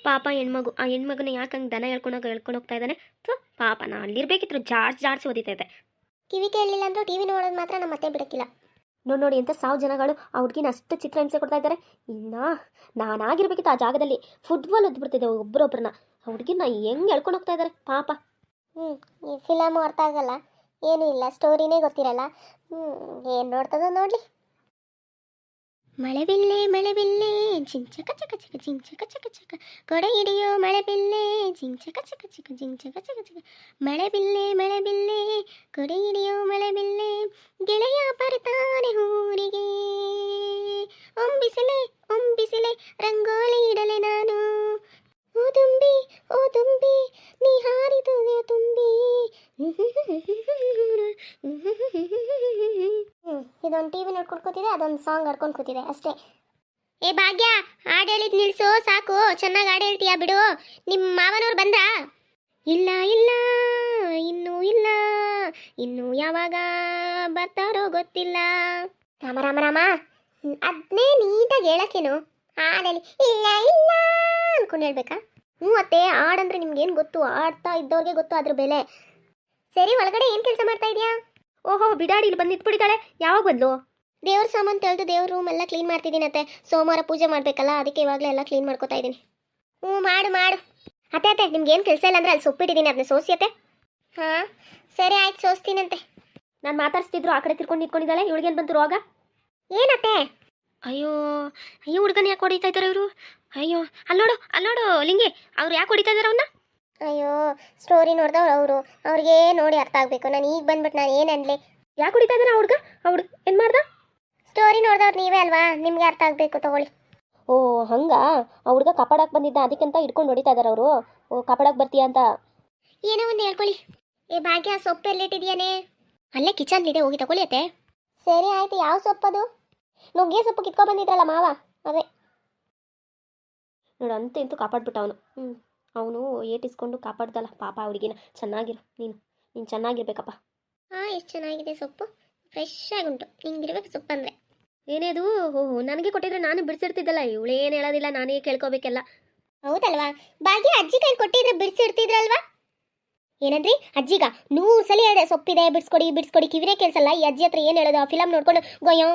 ಪಾಪ ಹೆಣ್ಮಗು, ಆ ಹೆಣ್ಮಗುನ ಯಾಕೆ ಹಂಗೆ ದನ ಹೇಳ್ಕೊಂಡು ಹೋಗ್ತಾ ಇದ್ದಾನೆ. ಪಾಪ ನಾ ಅಲ್ಲಿರ್ಬೇಕಿತ್ತು, ಜಾಡ್ಸಿ ಓದಿತೈತೆ. ಕಿವಿ ಕೇಳಲಿಲ್ಲ ಅಂದ್ರೂ ಟಿವಿ ನೋಡೋದು ಮಾತ್ರ ನಮ್ಮ ಮತ್ತೆ ಬಿಡಕ್ಕಿಲ್ಲ. ನೋಡಿ ಎಂಥ ಸಾವು ಜನಗಳು ಆ ಹುಡುಗಿನ ಅಷ್ಟು ಚಿತ್ರ ಹಿಂಸೆ ಕೊಡ್ತಾ ಇದ್ದಾರೆ. ಇನ್ನು ನಾನಾಗಿರ್ಬೇಕಿತ್ತು ಆ ಜಾಗದಲ್ಲಿ, ಫುಟ್ಬಾಲ್ ಒದ್ಬಿಡ್ತಿದ್ದೆ ಒಬ್ಬರೊಬ್ಬರನ್ನ. ಆ ಹುಡುಗಿನ ಹೆಂಗೆ ಎಳ್ಕೊಂಡು ಹೋಗ್ತಾ ಇದ್ದಾರೆ ಪಾಪ. ಈ ಫಿಲಮು ಅರ್ಥ ಆಗಲ್ಲ, ಏನೂ ಇಲ್ಲ, ಸ್ಟೋರಿನೇ ಗೊತ್ತಿರಲ್ಲ. ಏನು ನೋಡ್ತದೋ ನೋಡಲಿ. ಮಳೆ ಬಿಲ್ಲೆ ಜಿಂಚಕ ಚಕ ಚಕ ಜಿಂಚಕ ಚಕ ಚಕ ಕೊಡೆ ಹಿಡಿಯೋ ಮಳೆ ಬಿಲ್ಲೆ ಜಿಂಚಕ ಚಕ ಚಕ ಜಿಂಚಕ ಚಕ ಚಕ ಮಳೆ ಬಿಲ್ಲೆ ಕೊಡೆ ಹಿಡಿಯೋ ಮಳೆ ಬಿಲ್ಲೆ ಗೆಳೆಯ ಬರ್ತಾನೆ ಊರಿಗೆ ಒಂಬಿಸಲೆ ರಂಗೋಲಿ ಇಡಲೆ ನಾನು ಓ ತುಂಬಿ ನೀ ಹಾರಿದು ತುಂಬಿ. ಇದೊಂದು ಟಿವಿ ನೋಡ್ಕೊಂಡು ಕೂತಿದೆ, ಅದೊಂದು ಸಾಂಗ್ ಆಡ್ಕೊಂಡು ಕೂತಿದೆ ಅಷ್ಟೇ. ಏ ಭಾಗ್ಯ, ಹಾಡು ಹೇಳಿದ್ ನಿಲ್ಸು ಸಾಕು, ಚೆನ್ನಾಗಿ ಹಾಡು ಹೇಳ್ತೀಯಾ ಬಿಡು. ನಿಮ್ಮ ಮಾವನವ್ರು ಬಂದ್ರಾ? ಇಲ್ಲ ಇನ್ನೂ ಯಾವಾಗ ಬರ್ತಾರೋ ಗೊತ್ತಿಲ್ಲ. ರಾಮ ಅದನ್ನೇ ನೀಟಾಗಿ ಹೇಳಕ್ಕೇನು ಹಾಡಲ್ಲಿ ಇಲ್ಲ ಅನ್ಕೊಂಡು ಹೇಳ್ಬೇಕಾ? ಅತ್ತೆ, ಹಾಡಂದ್ರೆ ನಿಮ್ಗೇನು ಗೊತ್ತು, ಆಡ್ತಾ ಇದ್ದವ್ರಿಗೆ ಗೊತ್ತು ಅದ್ರ ಬೆಲೆ. ಸರಿ, ಒಳಗಡೆ ಏನು ಕೆಲಸ ಮಾಡ್ತಾ ಇದೆಯಾ? ಓಹೋ ಬಿಡಾಡಿ, ಇಲ್ಲಿ ಬಂದು ನಿಂತ್ಬಿಟ್ಟಿದ್ದಾಳೆ. ಯಾವಾಗ ಬಂದ್ಲು? ದೇವ್ರ ಸಾಮಾನು ತೆಗೆದು ದೇವ್ರ ರೂಮ್ ಎಲ್ಲ ಕ್ಲೀನ್ ಮಾಡ್ತಿದ್ದೀನತ್ತೆ. ಸೋಮವಾರ ಪೂಜೆ ಮಾಡಬೇಕಲ್ಲ, ಅದಕ್ಕೆ ಇವಾಗಲೇ ಎಲ್ಲ ಕ್ಲೀನ್ ಮಾಡ್ಕೊತಾ ಇದ್ದೀನಿ. ಮಾಡು. ಅತ್ತೆ ನಿಮ್ಗೇನು ಕೆಲಸ ಇಲ್ಲ ಅಂದ್ರೆ ಅಲ್ಲಿ ಸೊಪ್ಪಿಟ್ಟಿದ್ದೀನಿ, ಅದನ್ನ ಸೋಸಿಯತ್ತೆ. ಹಾಂ ಸರಿ ಆಯ್ತು, ಸೋಸ್ತೀನಂತೆ. ನಾನು ಮಾತಾಡ್ಸ್ತಿದ್ರು, ಆ ಕಡೆ ತಿರ್ಕೊಂಡು ನಿಂತ್ಕೊಂಡಿದ್ದಾಳೆ. ಇವಳಿಗೇನು ಬಂತು ರೋಗ? ಏನತ್ತೆ? ಅಯ್ಯೋ ಹುಡುಗನ ಯಾಕೆ ಹೊಡಿತಾ ಇದ್ದಾರೆ ಇವರು? ಅಯ್ಯೋ ಅಲ್ಲೋಡು ಲಿಂಗಿ, ಅವ್ರು ಯಾಕೆ ಹೊಡಿತಾ ಇದ್ದಾರೆ ಅವನ್ನ? ಅಯ್ಯೋ, ಸ್ಟೋರಿ ನೋಡಿದವ್ರು ಅವರು, ಅವ್ರಿಗೆ ನೋಡಿ ಅರ್ಥ ಆಗಬೇಕು. ನಾನು ಈಗ ಬಂದ್ಬಿಟ್ಟು ನಾನು ಏನು ಅನ್ಲಿ? ಯಾಕೆ ಹೊಡಿತಾ ಇದ್ದಾನೆ ಹುಡುಗ ಏನು ಮಾಡ್ದ? ಸ್ಟೋರಿ ನೋಡಿದವ್ರು ನೀವೇ ಅಲ್ವಾ, ನಿಮ್ಗೆ ಅರ್ಥ ಆಗಬೇಕು, ತಗೊಳ್ಳಿ. ಓ ಹಂಗ, ಆ ಹುಡುಗ ಕಾಪಾಡಕ್ಕೆ ಬಂದಿದ್ದ, ಅದಕ್ಕಿಂತ ಹಿಡ್ಕೊಂಡು ಹೊಡಿತಾ ಇದ್ದಾರೆ ಅವರು. ಓ ಕಾಪಾಡಕ್ಕೆ ಬರ್ತೀಯಾ ಅಂತ ಏನೋ ಒಂದು ಹೇಳ್ಕೊಳ್ಳಿ. ಏ ಭಾಗ್ಯ, ಸೊಪ್ಪು ಎಲ್ಲಿಟ್ಟಿದ್ಯಾನೆ? ಅಲ್ಲೇ ಕಿಚನ್ಲಿದೆ, ಹೋಗಿ ತಗೊಳ್ಳಿ ಅತ್ತೆ. ಸರಿ ಆಯ್ತು. ಯಾವ ಸೊಪ್ಪದು? ನುಗ್ಗೆ ಸೊಪ್ಪು ಕಿತ್ಕೊ ಬಂದಿದ್ರಲ್ಲ ಮಾವ, ಅದೇ ನೋಡು. ಅಂತೂ ಕಾಪಾಡ್ಬಿಟ್ಟ ಅವನು. ಅವನು ಏಟಿಸ್ಕೊಂಡು ಕಾಪಾಡ್ದಲ್ಲ ಪಾಪ ಹುಡುಗಿನ. ಚೆನ್ನಾಗಿರು, ನೀನು ಚೆನ್ನಾಗಿರ್ಬೇಕಪ್ಪ. ಹಾಂ, ಎಷ್ಟು ಚೆನ್ನಾಗಿದೆ ಸೊಪ್ಪು, ಫ್ರೆಶ್ ಆಗುಂಟು. ಹಿಂಗಿರ್ಬೇಕು ಸೊಪ್ಪು ಅಂದರೆ. ಏನೇದು? ಓಹೋ, ನನಗೆ ಕೊಟ್ಟಿದ್ರೆ ನಾನು ಬಿಡಿಸಿರ್ತಿದ್ದಲ್ಲ. ಇವಳೇನು ಹೇಳೋದಿಲ್ಲ, ನಾನೇ ಕೇಳ್ಕೊಬೇಕೆಲ್ಲ. ಹೌದಲ್ವಾ ಭಾಗ್ಯ? ಅಜ್ಜಿ ಕೈ ಕೊಟ್ಟಿದ್ರೆ ಬಿಡಿಸಿರ್ತಿದ್ರಲ್ವಾ? ಏನಂದ್ರಿ? ಅಜ್ಜಿಗ 100 ಸಲ ಹೇಳಿದೆ ಸೊಪ್ಪಿದೆ ಬಿಡಿಸ್ಕೊಡಿ, ಕಿವಿನೇ ಕೇಳಿಸಲ್ಲ. ಈ ಅಜ್ಜಿ ಹತ್ರ ಏನು ಹೇಳೋದು? ಆ ಫಿಲಮ್ ನೋಡ್ಕೊಂಡು ಗೊಯ್ಯೋ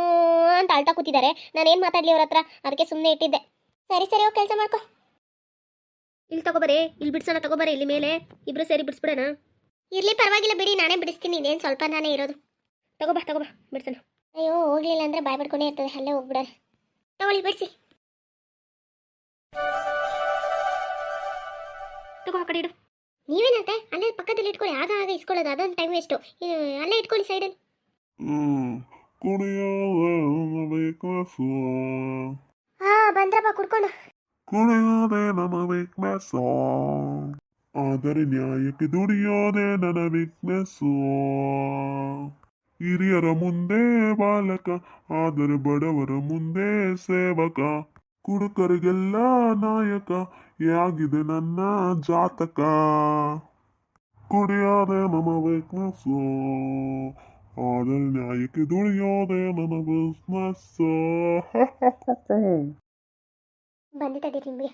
ಅಂತ ಅಳ್ತಾ ಕೂತಿದ್ದಾರೆ. ನಾನೇನು ಮಾತಾಡಲಿ ಅವ್ರ ಹತ್ರ, ಅದಕ್ಕೆ ಸುಮ್ಮನೆ ಇಟ್ಟಿದ್ದೆ. ಸರಿ ಹೋಗಿ ಕೆಲಸ ಮಾಡ್ಕೊ. ಇಲ್ಲಿ ತಗೋಬರೇ, ಇಲ್ಲಿ ಬಿಡ್ಸೋಣ, ತಗೋಬರೇ ಇಲ್ಲಿ ಮೇಲೆ. ಇಬ್ರು ಸೇರಿ ಬಿಡಿಸ್ಬಿಡೋಣ. ಇರ್ಲಿ ಪರವಾಗಿಲ್ಲ ಬಿಡಿ, ನಾನೇ ಬಿಡಿಸ್ತೀನಿ. ಇದೇನು ಸ್ವಲ್ಪ ನಾನೇ ಇರೋದು. ತಗೋಬಾ ಬಿಡ್ಸೋಣ. ಅಯ್ಯೋ, ಹೋಗ್ಲಿಲ್ಲ ಅಂದ್ರೆ ಬಾಯ್ ಬಿಡ್ಕೊಂಡೇ ಇರ್ತದೆ, ಅಲ್ಲೇ ಹೋಗ್ಬಿಡೋಣ. ತಗೊಳ್ಳಿ, ಬಿಡಿಸಿ. ತಗೋ, ಆ ಕಡೆ ಇಡು. ನೀವೇನಂತೆ ಅಲ್ಲೇ ಪಕ್ಕದಲ್ಲಿ ಇಟ್ಕೊಳ್ಳಿ, ಆಗ ಇಸ್ಕೊಳ್ಳೋದು, ಅದೊಂದು ಟೈಮ್ ವೇಸ್ಟು. ಅಲ್ಲೇ ಇಟ್ಕೊಳ್ಳಿ ಸೈಡಲ್ಲಿ. ಬಂದ್ರಪ್ಪ ಕುಡ್ಕೊಂಡು. ಕುಣಿಯೋದೆ ನನ್ನ ವೀಕ್ನೆಸ್, ಆದರೆ ನ್ಯಾಯಕ್ಕೆ ದುಡಿಯೋದೆ ನನ್ನ ವೀಕ್ನೆಸ್ಸು. ಹಿರಿಯರ ಮುಂದೆ ಬಾಲಕ, ಆದರೆ ಬಡವರ ಮುಂದೆ ಸೇವಕ. ಕುಡುಕರಿಗೆಲ್ಲ ನಾಯಕ, ಯಾಗಿದೆ ನನ್ನ ಜಾತಕ. ಕುಡಿಯೋದೆ ನನ್ನ ವೀಕ್ನೆಸ್ಸು, ಆದರೆ ನ್ಯಾಯಕ್ಕೆ ದುಡಿಯೋದೆ ನನ್ನ ಬಿಸ್ನೆಸ್ಸು. ಬಂದು ತಡಿ ನಿಮಗೆ.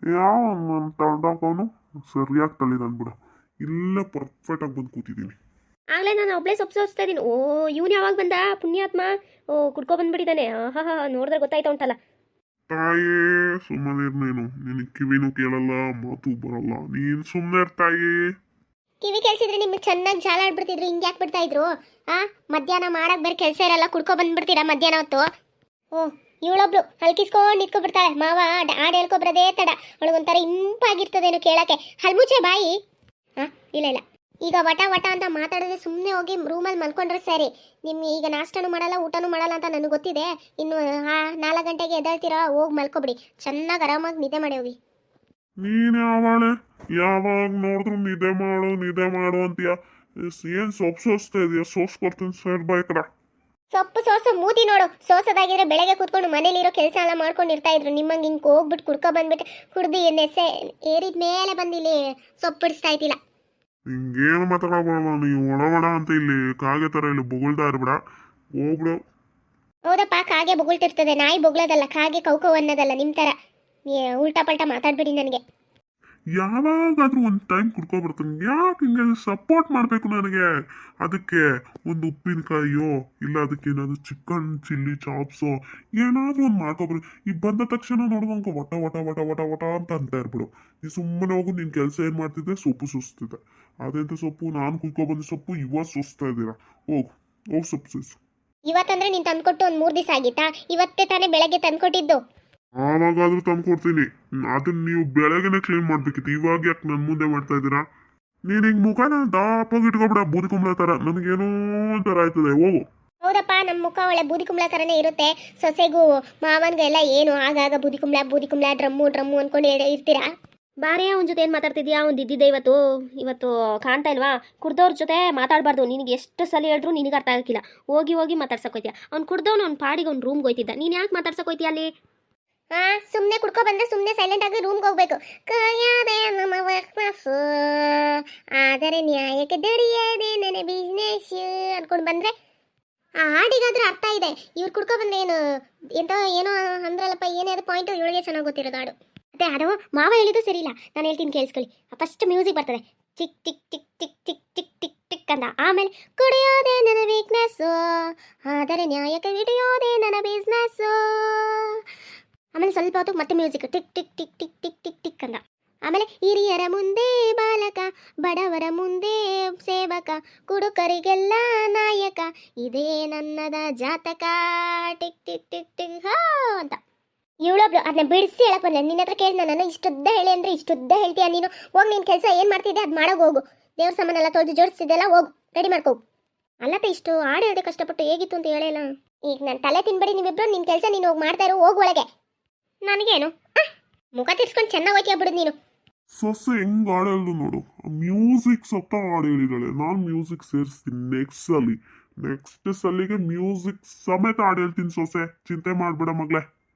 ಯಾವ ನನ್ನ ತಳ್ದಾಕೋನು ಸರಿಯಾಗಿ ತಳಿದಾನ್ ಬಿಡ. ಇಲ್ಲೇ ಪರ್ಫೆಕ್ಟ್ ಆಗಿ ಬಂದು ಕೂತಿದ್ದೀನಿ. ಆಗಲೇ ನಾನು ಒಬ್ಳೆ ಸೊಪ್ಪು ಸೋಸ್ತಾ ಇದ್ದೀನಿ. ಓ ಇವನು ಯಾವಾಗ ಬಂದ ಪುಣ್ಯಾತ್ಮ? ಓ ಕುಡ್ಕೊ ಬಂದ್ಬಿಟ್ಟಿದ್ದಾನೆ. ಹಾ ನೋಡಿದ್ರೆ ಗೊತ್ತಾಯ್ತಾ ಉಂಟಲ್ಲ. ತಾಯಿ ಸುಮ್ಮನೆ ನೀನು, ನಿನಗೆ ಕಿವಿನೂ ಕೇಳಲ್ಲ, ಮಾತು ಬರಲ್ಲ, ನೀನು ಸುಮ್ಮನೆ ತಾಯಿ. ಕಿವಿ ಕೇಳಿಸಿದ್ರೆ ನಿಮ್ಗೆ ಚೆನ್ನಾಗಿ ಜಾಲ ಆಡ್ಬಿಡ್ತಿದ್ರು, ಹಿಂಗೆ ಯಾಕೆ ಬಿಡ್ತಾ ಇದ್ರು? ಮಧ್ಯಾಹ್ನ ಮಾಡಕ್ ಬೇರೆ ಕೆಲಸ ಇರಲ್ಲ, ಕುಡ್ಕೊ ಬಂದ್ಬಿಡ್ತೀರಾ ಮಧ್ಯಾಹ್ನ ಹೊತ್ತು. ಇವಳೊಬ್ಳು ಹಲ್ಕಿಸ್ಕೊಂಡು ನಿಂತ್ಕೊಬಿಡ್ತಾಳೆ. ಮಾವ ಹಾಡು ಹೇಳ್ಕೊಬ್ರದೇ ತಡ, ಅವಳಿಗೊಂಥರ ಇಂಪಾಗಿರ್ತದೇನು ಕೇಳಕ್ಕೆ. ಹಲ್ಮುಚ್ಚೆ ಬಾಯಿ. ಇಲ್ಲ ಈಗ ವಟ ಅಂತ ಮಾತಾಡಿದ್ರೆ ಸುಮ್ಮನೆ ಹೋಗಿ ರೂಮಲ್ಲಿ ಮಲ್ಕೊಂಡ್ರೆ ಸರಿ. ನಿಮ್ಗೆ ಈಗ ನಾಷ್ಟನೂ ಮಾಡಲ್ಲ, ಊಟನೂ ಮಾಡಲ್ಲ ಅಂತ ನನಗೆ ಗೊತ್ತಿದೆ. ಇನ್ನು 4 ಗಂಟೆಗೆ ಎದ್ದೇಳ್ತೀರಾ, ಹೋಗಿ ಮಲ್ಕೊಬಿಡಿ, ಚೆನ್ನಾಗಿ ಆರಾಮಾಗಿ ನಿದ್ದೆ ಮಾಡಿ ಹೋಗಿ. ನೀನು ಯಾವಾಗ ನೋಡಿದ್ರು ನಿದ್ದೆ ಮಾಡು ಅಂತೀಯ. ಏನು ಸೊಪ್ಪು ಸೋಸ್ತಾ ಇದೆಯಾ? ಸೋಸ್ಕೊಡ್ತೀನಿ ಸೈಡ್ ಬೈ ಕಡ. ಸೊಪ್ಪು ಸೋಸು ಮೂತಿ ನೋಡು. ಸೋಸೋದಾಗಿದ್ರೆ ಬೆಳಗ್ಗೆ ಕೂತ್ಕೊಂಡು ಮನೇಲಿರೋ ಕೆಲಸ ಎಲ್ಲ ಮಾಡ್ಕೊಂಡಿರ್ತಾ ಇದ್ರು. ನಿಮ್ಮಂಗೆ ಹಿಂಗೆ ಹೋಗ್ಬಿಟ್ಟು ಕುಡ್ಕೊ ಬಂದ್ಬಿಟ್ಟು ಕುಡ್ದು ನೆಸೆ ಏರಿದ ಮೇಲೆ ಬಂದಿಲ್ಲಿ ಸೊಪ್ಪು ಬಿಡಿಸ್ತಾ ಇದ್ದಿಲ್ಲ. ಹಿಂಗೇನು ಮಾತಾಡೋಣ ನೀವು, ಒಳಗಡ ಅಂತ ಇಲ್ಲಿ ಕಾಗೆ ಥರ ಇಲ್ಲಿ ಬೊಗಳ್ತಾ ಇರ್ಬೇಡ, ಹೋಗ್ಬಿಡು. ಹೌದಪ್ಪ, ಕಾಗೆ ಬೊಗಳ್ತಿರ್ತದೆ, ನಾಯಿ ಬೊಗಳೋದಲ್ಲ, ಕಾಗೆ ಕೌಕವ್ ಅನ್ನೋದಲ್ಲ ನಿಮ್ಮ ಥರ. ಉಲ್ಟಾ ಪಲ್ಟಾ ಮಾತಾಡ್ಬೇಡಿ ನನಗೆ. ಯಾವಾಗಾದ್ರೂ ಒಂದು ಟೈಮ್ ಕುಡ್ಕೊ ಬರ್ತೀನಿ, ಯಾಕೆ ಹಿಂಗೆ ಸಪೋರ್ಟ್ ಮಾಡಬೇಕು ನನಗೆ? ಅದಕ್ಕೆ ಒಂದು ಉಪ್ಪಿನಕಾಯಿಯೋ ಇಲ್ಲ ಅದಕ್ಕೆ ಏನಾದ್ರು ಚಿಕನ್ ಚಿಲ್ಲಿ ಚಾಪ್ಸೋ ಏನಾದರೂ ಒಂದು ಮಾಡ್ಕೊಬರ್ರಿ. ಈಗ ಬಂದ ತಕ್ಷಣ ನೋಡುವಂಕ ವಟ ವಟ ವಟ ವಟ ವಟ ಅಂತ ಇರ್ಬಿಡು. ನೀ ಸುಮ್ಮನೆ ಹೋಗು, ನಿನ್ನ ಕೆಲಸ ಏನು ಮಾಡ್ತಿದ್ದೆ? ಸೊಪ್ಪು ಸುಸ್ತಿದ್ದೆ. ಅದೆಂತ ಸೊಪ್ಪು? ನಾನು ಕುಯ್ಕೊಬಂದ ಸೊಪ್ಪು ಇವತ್ತು ಸುಸ್ತಾ ಇದ್ದೀರಾ? ಹೋಗು ಹೋಗು ಸೊಪ್ಪು ಸುಸ್ಸು. ಇವತ್ತಂದ್ರೆ ನೀನು ತಂದ್ಕೊಟ್ಟು ಒಂದು 3 ದಿವಸ ಆಗಿತ್ತಾ? ಇವತ್ತೇ ತಾನೇ ಬೆಳಗ್ಗೆ ತಂದ್ಕೊಟ್ಟಿದ್ದು. ಆವಾಗಾದ್ರೂ ತಂದ್ಕೊಡ್ತೀನಿ. ಅದನ್ನ ನೀವು ಬೆಳಗ್ಗೆನೆ ಕ್ಲೀನ್ ಮಾಡ್ಬೇಕಿತ್ತು, ಇವಾಗ ಯಾಕೆ ನನ್ನ ಮುಂದೆ ಮಾಡ್ತಾ ಇದ್ದೀರಾ? ನೀನು ಹಿಂಗೆ ಮುಖನ ದಾಪಾಗಿ ಇಟ್ಕೊಬಿಡ, ಬೂದಿ ಕುಂಬಳ ಥರ. ನನಗೇನೋ ಒಂಥರ ಆಯ್ತದೆ. ಹೋಗು. ಹೌದಪ್ಪ, ನಮ್ಮ ಮುಖ ಒಳ್ಳೆ ಬೂದಿ ಕುಂಬಳ ಥರನೇ ಇರುತ್ತೆ. ಸೊಸೆಗೂ ಮಾವನ್ಗೆಲ್ಲ ಏನು ಆಗಾಗ ಬೂದಿ ಕುಂಬಳ ಡ್ರಮ್ಮು ಅನ್ಕೊಂಡು ಇರ್ತೀರಾ? ಬಾರೇ ಅವನ ಜೊತೆ ಏನು ಮಾತಾಡ್ತಿದ್ಯಾ? ಅವ್ನು ಇದ್ದಿದ್ದೆ ಇವತ್ತು ಕಾಣ್ತಾ ಇಲ್ವಾ? ಕುಡ್ದವ್ರ ಜೊತೆ ಮಾತಾಡಬಾರ್ದು. ನಿನಗೆ ಎಷ್ಟು ಸಲ ಹೇಳಿದ್ರು ನಿನಗೆ ಅರ್ಥ ಆಗಿಲ್ಲ. ಹೋಗಿ ಮಾತಾಡ್ಸಕ್ಕೋಯ್ತೀಯ. ಅವ್ನು ಕುಡ್ದವ್ನು ಅವ್ನ ಪಾಡಿಗೆ ಅವ್ನು ರೂಮ್ಗೆ ಹೋಯ್ತಿದ್ದ. ನೀನು ಯಾಕೆ ಮಾತಾಡ್ಸಕ್ಕೋಯ್ತೀಯ ಅಲ್ಲಿ? ಸುಮ್ಮನೆ ಕುಡ್ಕೊ ಬಂದ್ರೆ ಸುಮ್ಮನೆ ಸೈಲೆಂಟ್ ಆಗಿ ರೂಮ್ಗೆ ಹೋಗ್ಬೇಕು. ಕಾಯದೆ ನಮ್ಮ ವರ್ಕ್ನೆಸ್ ಆದರೆ ನ್ಯಾಯಕ್ಕೆ ದುಡಿಯದೆ ನನ್ನ ಬಿಸ್ನೆಸ್ ಅನ್ಕೊಂಡು ಬಂದ್ರೆ ಆ ಹಾಡಿಗಾದ್ರೂ ಅರ್ಥ ಇದೆ. ಇವ್ರು ಕುಡ್ಕೊ ಬಂದ್ರೆ ಏನೋ ಅಂದ್ರಲ್ಲಪ್ಪ, ಏನೇ ಅದು ಪಾಯಿಂಟು ಇವಳಿಗೆ ಚೆನ್ನಾಗಿ ಗೊತ್ತಿರೋದು ಹಾಡು. ಅದೇ ಹಾಡು ಮಾವ ಹೇಳಿದ್ದು ಸರಿ ಇಲ್ಲ, ನಾನು ಹೇಳ್ತೀನಿ ಕೇಳಿಸ್ಕೊಳ್ಳಿ. ಫಸ್ಟ್ ಮ್ಯೂಸಿಕ್ ಬರ್ತದೆ, tick tick tick tick tick tick tick tick ಅಂತ. ಆಮೇಲೆ ಕುಡಿಯೋದೇ ನನ್ನ ವೀಕ್ನೆಸ್ಸು ಆದರೆ ನ್ಯಾಯಕ್ಕೆ ಹಿಡಿಯೋದೇ ನನ್ನ ಬಿಸ್ನೆಸ್ಸು. ಆಮೇಲೆ ಸ್ವಲ್ಪ ಹೊತ್ತು ಮತ್ತೆ music tick tick tick tick tick tick tick ಅಂತ. ಆಮೇಲೆ ಹಿರಿಯರ ಮುಂದೆ ಬಾಲಕ, ಬಡವರ ಮುಂದೆ ಸೇವಕ, ಕುಡುಕರಿಗೆಲ್ಲ ನಾಯಕ, ಇದೇ ನನ್ನದ ಜಾತಕ, ಟಿಕ್ ಟಿಕ್ ಟಿಕ್ ಟಿಕ್ ಹಾ ಅಂತ. ಇವಳೊಬ್ಳು ಅದನ್ನ ಬಿಡಿಸಿ ಹೇಳಕ್ ಬಂದೆ. ನಿನ್ನ ಹತ್ರ ಕೇಳಿದ ನಾನು ಇಷ್ಟುದ್ದ ಹೇಳಿ ಅಂದ್ರೆ ಇಷ್ಟುದ್ದ ಹೇಳ್ತೀಯ ನೀನು? ಹೋಗಿ ನಿನ್ನ ಕೆಲಸ ಏನು ಮಾಡ್ತಿದ್ದೆ ಅದು ಮಾಡೋಕೆ ಹೋಗು. ದೇವ್ರ ಸಾಮಾನೆಲ್ಲ ತೊಳೆದು ಜೋಡಿಸ್ತಿದ್ದೆಲ್ಲ ಹೋಗು, ರೆಡಿ ಮಾಡ್ಕೋ. ಅಲ್ಲತ್ತೆ ಇಷ್ಟು ಹಾಡು ಹೇಳದೆ ಕಷ್ಟಪಟ್ಟು ಹೇಗಿತ್ತು ಅಂತ ಹೇಳಿಲ್ಲ. ಈಗ ನಾನು ತಲೆ ತಿನ್ಬೇಡಿ ನೀವಿಬ್ರು. ನಿನ್ನ ಕೆಲಸ ನೀನು ಹೋಗಿ ಮಾಡ್ತಾ ಇರೋ, ಹೋಗು ಒಳಗೆ. ನನಗೇನು ಮುಖ ತಿರ್ಸ್ಕೊಂಡು ಚೆನ್ನಾಗಿ ಹೋಯ್ತೀಯ ಬಿಡು ನೀನು. ಸೊಸೆ ಹೆಂಗ್ ಹಾಡಲ್ದು ನೋಡು, ಮ್ಯೂಸಿಕ್ ಸತ್ತ ಹಾಡು ಹೇಳಿದಾಳೆ. ನಾನು ಮ್ಯೂಸಿಕ್ ಸೇರಿಸ್ತೀನಿ ನೆಕ್ಸ್ಟ್ ಸಲಿಗೆ ಮ್ಯೂಸಿಕ್ ಸಮೇತ ಹಾಡು ಹೇಳ್ತೀನಿ ಸೊಸೆ, ಚಿಂತೆ ಮಾಡ್ಬೇಡ ಮಗಳೇ.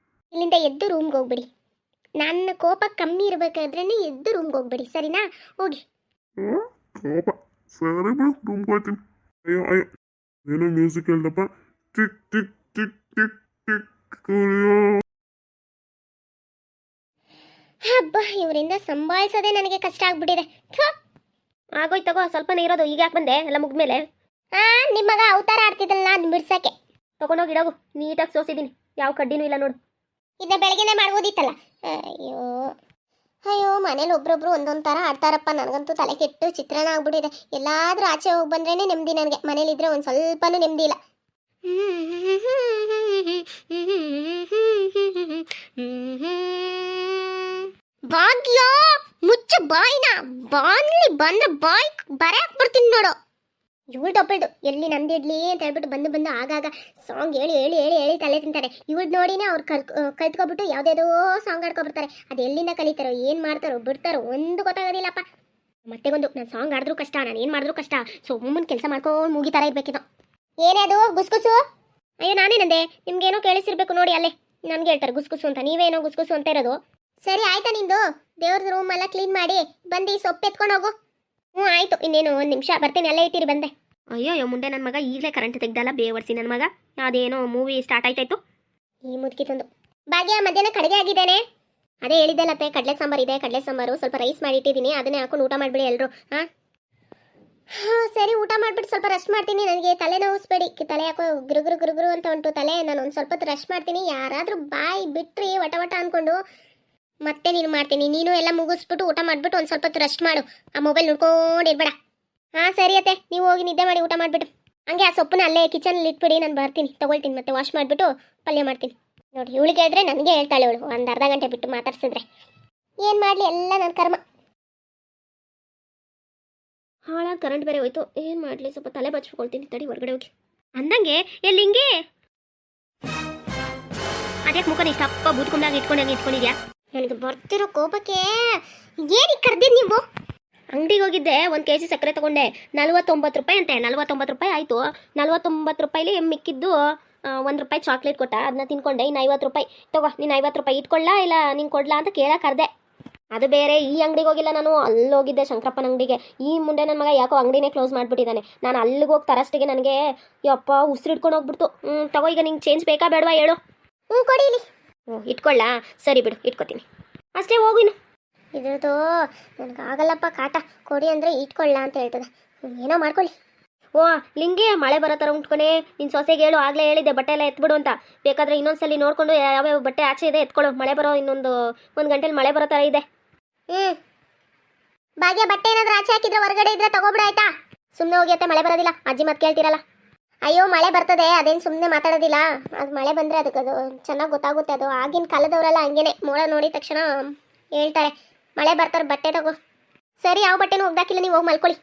ಇಲ್ಲಿಂದ ಎದ್ದು ರೂಮ್ಗೆ ಹೋಗ್ಬಿಡಿ. ನನ್ನ ಕೋಪ ಕಮ್ಮಿ ಇರಬೇಕಾದ್ರೆ ಎದ್ದು ರೂಮ್ಗೆ ಹೋಗ್ಬಿಡಿ, ಸರಿನಾ? ಹೋಗಿ. ಕೋಪ ಸರಿ ಬಿಡು, ರೂಮ್ಗೆ ಹೋಗ್ತೀನಿ. ಅಯ್ಯೋ ಏನೋ ಮ್ಯೂಸಿಕ್ ಹೇಳ್ದಪ್ಪ, tick tick tick tick tick ಕುಡಿಯೋ. ಹಬ್ಬ, ಇವರಿಂದ ಸಂಭಾಳಿಸೋದೇ ನನಗೆ ಕಷ್ಟ ಆಗ್ಬಿಟ್ಟಿದೆ. ಆಗೋಯ್ತು ತಗೋ, ಸ್ವಲ್ಪನೇ ಇರೋದು. ಈಗ ಯಾಕೆ ಬಂದೆ? ಎಲ್ಲ ಮುಗ್ಮೇಲೆ ನಿಮ್ಮ ಮಗ ಅವತಾರ ಆಡ್ತಿದ್ದಲ್ಲ ನಾನು ಬಿಡ್ಸಕ್ಕೆ. ತಗೊಂಡೋಗಿಡೋಗು, ನೀಟಾಗಿ ಸೋಸಿದ್ದೀನಿ, ಯಾವ ಕಡ್ಡಿನೂ ಇಲ್ಲ ನೋಡು. ಇದನ್ನ ಬೆಳಗ್ಗೆನೆ ಮಾಡ್ಬೋದಿತ್ತಲ್ಲ. ಅಯ್ಯೋ ಮನೇಲಿ ಒಬ್ರೊಬ್ರು ಒಂದೊಂದು ಥರ ಆಡ್ತಾರಪ್ಪ. ನನಗಂತೂ ತಲೆ ಕೆಟ್ಟು ಚಿತ್ರಾನ್ನ ಆಗ್ಬಿಟ್ಟಿದೆ. ಎಲ್ಲಾದ್ರೂ ಆಚೆ ಹೋಗಿ ಬಂದ್ರೇನೆ ನೆಮ್ಮದಿ ನನಗೆ. ಮನೇಲಿದ್ರೆ ಒಂದು ಸ್ವಲ್ಪನೂ ನೆಮ್ಮದಿ ಇಲ್ಲ. ಭಾಗ್ಯ ಮುಚ್ಚ ಬಾಯಿನ, ಬಾನ್ಲಿ ಬಂದ್ರೆ ಬಾಯ್ ಬರೆ ಹಾಕ್ಬಿಡ್ತೀನಿ ನೋಡು. ಇವಳು ಡಬ್ಬಲ್ಡು ಎಲ್ಲಿ ನಂದಿಡ್ಲಿ ಅಂತ ಹೇಳ್ಬಿಟ್ಟು ಬಂದು ಆಗಾಗ ಸಾಂಗ್ ಹೇಳಿ ತಲೆ ತಿಂತಾರೆ. ಇವಳು ನೋಡಿನೇ ಅವ್ರು ಕಲ್ತ್ಕೊಬಿಟ್ಟು ಯಾವುದೇದೋ ಸಾಂಗ್ ಆಡ್ಕೊಬಿಡ್ತಾರೆ. ಅದು ಎಲ್ಲಿಂದ ಕಲಿತಾರೋ, ಏನು ಮಾಡ್ತಾರೋ ಬಿಡ್ತಾರೋ ಒಂದು ಗೊತ್ತಾಗೋದಿಲ್ಲಪ್ಪ. ಮತ್ತೆ ಒಂದು ನಾನು ಸಾಂಗ್ ಆಡಿದ್ರೂ ಕಷ್ಟ, ನಾನು ಏನು ಮಾಡಿದ್ರೂ ಕಷ್ಟ. ಸುಮ್ಮನೆ ಕೆಲಸ ಮಾಡ್ಕೊಂಡು ಮುಗಿತಾರ ಇರ್ಬೇಕಿದು. ಏನೇ ಅದು ಗುಸ್ಗುಸು? ಅಯ್ಯೋ ನಾನೇನಂದೆ? ನಿಮ್ಗೇನೋ ಕೇಳಿಸಿರ್ಬೇಕು ನೋಡಿ, ಅಲ್ಲೇ ನನಗೆ ಹೇಳ್ತಾರೆ ಗುಸ್ಗುಸು ಅಂತ. ನೀವೇನೋ ಗುಸ್ಗುಸು ಅಂತ ಇರೋದು. ಸರಿ ಆಯ್ತಾ ನಿಂದು? ದೇವ್ರ ರೂಮ್ ಎಲ್ಲ ಕ್ಲೀನ್ ಮಾಡಿ ಬಂದು ಸೊಪ್ಪು ಎತ್ಕೊಂಡು ಹೋಗು. ಆಯ್ತು, ಇನ್ನೇನು 1 ನಿಮಿಷ ಬರ್ತೀನಿ, ಅಲ್ಲೇ ಇಟ್ಟಿರಿ ಬಂದೆ. ಅಯ್ಯೋ ಮುಂದೆ ನನ್ನ ಮಗ ಈಗಲೇ ಕರೆಂಟ್ ತೆಗ್ದಲ್ಲ, ಬೇವರ್ಸಿ ನನ್ನ ಮಗ. ಅದೇನೋ ಮೂವಿ ಸ್ಟಾರ್ಟ್ ಆಯ್ತಾಯ್ತು. ಈ ಮುದುಕಿ ತಂದು ಭಾಗ್ಯ ಮಧ್ಯಾಹ್ನ ಕಡಿಗೆ ಆಗಿದ್ದೇನೆ. ಅದೇ ಹೇಳಿದ್ದೆಲ್ಲತ್ತೆ, ಕಡಲೆ ಸಾಂಬಾರು ಇದೆ, ಕಡಲೆ ಸಾಂಬಾರು ಸ್ವಲ್ಪ ರೈಸ್ ಮಾಡಿ ಇಟ್ಟಿದ್ದೀನಿ, ಅದನ್ನೇ ಹಾಕೊಂಡು ಊಟ ಮಾಡಿಬಿಡಿ ಎಲ್ಲರೂ. ಹಾಂ ಸರಿ, ಊಟ ಮಾಡಿಬಿಟ್ಟು ಸ್ವಲ್ಪ ರೆಸ್ಟ್ ಮಾಡ್ತೀನಿ. ನನಗೆ ತಲೆ ನೋವಿಸ್ಬೇಡಿ, ತಲೆ ಯಾಕೋ ಗುರುಗುರು ಅಂತ ಉಂಟು ತಲೆ. ನಾನು ಒಂದು ಸ್ವಲ್ಪ ಹೊತ್ತು ರೆಸ್ಟ್ ಮಾಡ್ತೀನಿ. ಯಾರಾದರೂ ಬಾಯಿ ಬಿಟ್ರಿ ವಟ ಅಂದ್ಕೊಂಡು ಮತ್ತೆ ನೀನು ಮಾಡ್ತೀನಿ. ನೀನು ಎಲ್ಲ ಮುಗಿಸ್ಬಿಟ್ಟು ಊಟ ಮಾಡಿಬಿಟ್ಟು ಒಂದು ಸ್ವಲ್ಪ ಹೊತ್ತು ರೆಸ್ಟ್ ಮಾಡು. ಆ ಮೊಬೈಲ್ ನೋಡ್ಕೊಂಡಿರ್ಬೇಡ. ಹಾಂ ಸರಿ ಅತ್ತೆ, ನೀವು ಹೋಗಿ ನಿದ್ದೆ ಮಾಡಿ ಊಟ ಮಾಡಿಬಿಟ್ಟು. ಹಂಗೆ ಆ ಸೊಪ್ಪನ್ನ ಅಲ್ಲೇ ಕಿಚನಲ್ಲಿ ಇಟ್ಬಿಡಿ, ನಾನು ಬರ್ತೀನಿ ತೊಗೊಳ್ತೀನಿ. ಮತ್ತೆ ವಾಶ್ ಮಾಡಿಬಿಟ್ಟು ಪಲ್ಯ ಮಾಡ್ತೀನಿ. ನೋಡಿ ಇವಳಿಗೆ ಹೇಳಿದ್ರೆ ನನಗೆ ಹೇಳ್ತಾಳೆ ಇವಳು, ಒಂದು ಅರ್ಧ ಗಂಟೆ ಬಿಟ್ಟು ಮಾತಾಡ್ಸಿದ್ರೆ. ಏನು ಮಾಡಲಿ, ಎಲ್ಲ ನನ್ನ ಕರ್ಮ. ಹಾಳಾಗಿ ಕರೆಂಟ್ ಬೇರೆ ಹೋಯ್ತು, ಏನು ಮಾಡಲಿ? ಸ್ವಲ್ಪ ತಲೆ ಬಚ್ಕೊಳ್ತೀನಿ ತಡಿ, ಹೊರಗಡೆ ಹೋಗಿ. ಅಂದಂಗೆ ಎಲ್ಲಿ ಹಿಂಗೆ ಅದ್ಯಾಕೆ ಮುಖನ ಇಷ್ಟಪ್ಪ ಬೂದ್ಕೊಂಡಾಗ ಇಟ್ಕೊಂಡಿದ್ಯಾ? ನನಗೆ ಬರ್ತಿರೋ ಕೋಪಕ್ಕೆ ಏನಕ್ಕೆ ಕರೆದಿದ್ದು ನೀವು? ಅಂಗಡಿಗೆ ಹೋಗಿದ್ದೆ, 1 kg ಸಕ್ಕರೆ ತೊಗೊಂಡೆ, 49 ರೂಪಾಯಿ ಅಂತೆ. 49 ರೂಪಾಯಿ ಆಯಿತು. 49 ರೂಪಾಯಿಲಿ ಮಿಕ್ಕಿದ್ದು ₹1 ಚಾಕ್ಲೇಟ್ ಕೊಟ್ಟ, ಅದನ್ನ ತಿನ್ಕೊಂಡೆ. ಇನ್ನು 50 ರೂಪಾಯಿ ತಗೋ, ನೀನು 50 ರೂಪಾಯಿ ಇಟ್ಕೊಳ್ಳಾ ಇಲ್ಲ ನಿಂಗೆ ಕೊಡ್ಲಾ ಅಂತ ಕೇಳಕ್ಕೆ ಕರೆದೆ. ಅದು ಬೇರೆ, ಈ ಅಂಗಡಿಗೆ ಹೋಗಿಲ್ಲ ನಾನು, ಅಲ್ಲಿ ಹೋಗಿದ್ದೆ ಶಂಕರಪ್ಪನ ಅಂಗಡಿಗೆ. ಈ ಮುಂದೆ ನನ್ನ ಮಗ ಯಾಕೋ ಅಂಗಡಿನೇ ಕ್ಲೋಸ್ ಮಾಡಿಬಿಟ್ಟಿದ್ದಾನೆ. ನಾನು ಅಲ್ಲಿಗೆ ಹೋಗಿ ತರಷ್ಟಿಗೆ ನನಗೆ ಯಪ್ಪ ಉಸಿರು ಇಟ್ಕೊಂಡು ಹೋಗ್ಬಿಡ್ತು. ತಗೋ, ಈಗ ನಿಂಗೆ ಚೇಂಜ್ ಬೇಕಾ ಬೇಡವಾ ಹೇಳು? ಕೊಡಿ ಇಲ್ಲಿ. ಇಟ್ಕೊಳ್ಳಾ? ಸರಿ ಬಿಡು, ಇಟ್ಕೋತೀನಿ. ಅಷ್ಟೇ ಹೋಗು ಇನ್ನು. ಇದ್ರದ್ದು ನನಗಾಗಲ್ಲಪ್ಪ ಕಾಟ, ಕೊಡಿ ಅಂದರೆ ಇಟ್ಕೊಳ್ಳ ಅಂತ ಹೇಳ್ತದೆ. ಏನೋ ಮಾಡ್ಕೊಳ್ಳಿ. ಓ ಲಿಂಗಿ, ಮಳೆ ಬರೋ ಥರ ಉಂಟ್ಕೊಣೆ. ನಿನ್ನ ಸೊಸೆಗೆ ಹೇಳು, ಆಗಲೇ ಹೇಳಿದ್ದೆ ಬಟ್ಟೆ ಎಲ್ಲ ಎತ್ಬಿಡು ಅಂತ. ಬೇಕಾದ್ರೆ ಇನ್ನೊಂದ್ಸಲಿ ನೋಡ್ಕೊಂಡು ಯಾವ್ಯಾವ ಬಟ್ಟೆ ಆಚೆ ಇದೆ ಎತ್ಕೊಳ್ಳು. ಮಳೆ ಬರೋ ಇನ್ನೊಂದು 1 ಗಂಟೆಲಿ ಮಳೆ ಬರೋ ಥರ ಇದೆ. ಭಾಗ್ಯ, ಬಟ್ಟೆ ಏನಾದ್ರೂ ಆಚೆ ಹಾಕಿದ್ರೆ ಹೊರಗಡೆ ಇದ್ರೆ ತಗೋಬಿಡ ಆಯ್ತಾ? ಸುಮ್ಮನೆ ಹೋಗಿಯತ್ತೆ, ಮಳೆ ಬರೋದಿಲ್ಲ. ಅಜ್ಜಿ ಮತ್ತೆ ಕೇಳ್ತೀರಲ್ಲ. ಅಯ್ಯೋ ಮಳೆ ಬರ್ತದೆ, ಅದೇನು ಸುಮ್ಮನೆ ಮಾತಾಡೋದಿಲ್ಲ. ಅದು ಮಳೆ ಬಂದರೆ ಅದಕ್ಕೆ ಅದು ಚೆನ್ನಾಗಿ ಗೊತ್ತಾಗುತ್ತೆ. ಅದು ಆಗಿನ ಕಾಲದವರೆಲ್ಲ ಹಂಗೇನೆ, ಮೋಡ ನೋಡಿದ ತಕ್ಷಣ ಹೇಳ್ತಾರೆ ಮಳೆ ಬರ್ತಾರೆ ಬಟ್ಟೆ ತಗೋ. ಸರಿ, ಯಾವ ಬಟ್ಟೆನೂ ಒಗ್ದಾಕಿಲ್ಲ, ನೀವು ಹೋಗಿ ಮಲ್ಕೊಳ್ಳಿ.